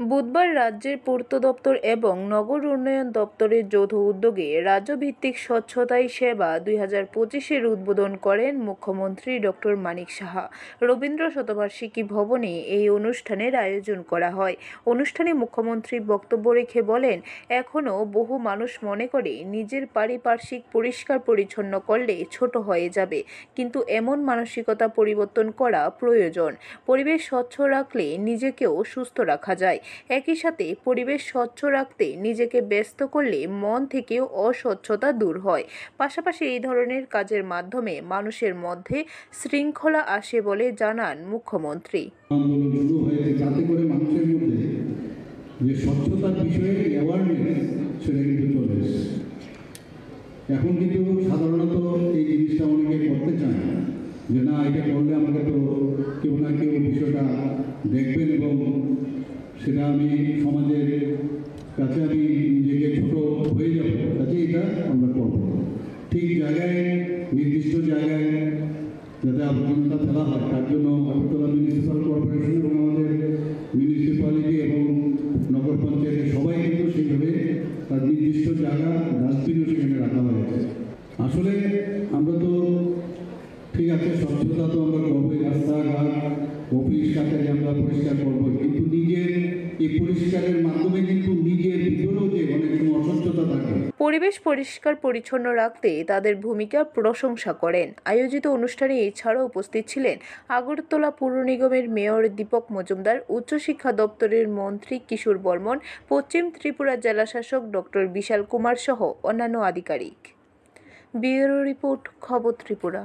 বুধবার রাজ্যের পূর্ত দপ্তর এবং নগর উন্নয়ন দপ্তরের যৌথ উদ্যোগে রাজ্যভিত্তিক স্বচ্ছতাই সেবা 2025-এর উদ্বোধন করেন মুখ্যমন্ত্রী ডক্টর মানিক সাহা। রবীন্দ্র শতবার্ষিকী ভবনে এই অনুষ্ঠানের আয়োজন করা হয়। অনুষ্ঠানে মুখ্যমন্ত্রী বক্তব্য রেখে বলেন, এখনও বহু মানুষ মনে করে নিজের পারিপার্শ্বিক পরিষ্কার পরিচ্ছন্ন করলে ছোট হয়ে যাবে, কিন্তু এমন মানসিকতা পরিবর্তন করা প্রয়োজন। পরিবেশ স্বচ্ছ রাখলে নিজেকেও সুস্থ রাখা যায়। একই সাথে পরিবেশ স্বচ্ছ রাখতে নিজেকে ব্যস্ত করলে মন থেকেও অস্বচ্ছতা দূর হয়। পাশাপাশি এই ধরনের কাজের মাধ্যমে মানুষের মধ্যে শৃঙ্খলা আসে বলে জানান মুখ্যমন্ত্রী। যাতে করে মানুষের মধ্যে যে স্বচ্ছতার বিষয়ে অ্যাওয়ারনেস সেটা কিন্তু চলে এসেছে। এখন কিন্তু সাধারণত এই জিনিসটা অনেকে করতে চায় না, যে না এটা করলে আমাকে তো কেউ না কেউ বিষয়টা দেখবেন এবং সেটা আমি সমাজের কাছে আমি নিজেকে ছোট হয়ে যাব, কাজে এটা আমরা করব। ঠিক জায়গায় নির্দিষ্ট জায়গায় যাতে আবর্জনাটা ফেলা হয় তার জন্য আগরতলা মিউনিসিপ্যাল কর্পোরেশন এবং আমাদের মিউনিসিপ্যালিটি এবং নগর পঞ্চায়েতের সবাই কিন্তু সেইভাবে তার নির্দিষ্ট জায়গা ডাস্টবিনও সেখানে রাখা হয়েছে। আসলে আমরা তো ঠিক আছে, স্বচ্ছতা তো আমরা করবোই, রাস্তাঘাট অফিস কাছারি আমরা পরিষ্কার করবো, কিন্তু নিজের এই পরিষ্কারের মাধ্যমে কিন্তু নিজের ভিতরেও যে অনেক সময় অস্বচ্ছতা থাকে। পরিবেশ পরিষ্কার পরিচ্ছন্ন রাখতে তাদের ভূমিকার প্রশংসা করেন। আয়োজিত অনুষ্ঠানে এছাড়াও উপস্থিত ছিলেন আগরতলা পৌর নিগমের মেয়র দীপক মজুমদার, উচ্চশিক্ষা দপ্তরের মন্ত্রী কিশোর বর্মন, পশ্চিম ত্রিপুরা জেলাশাসক ডক্টর বিশাল কুমার সহ অন্যান্য আধিকারিক। ব্যুরো রিপোর্ট, খবর ত্রিপুরা।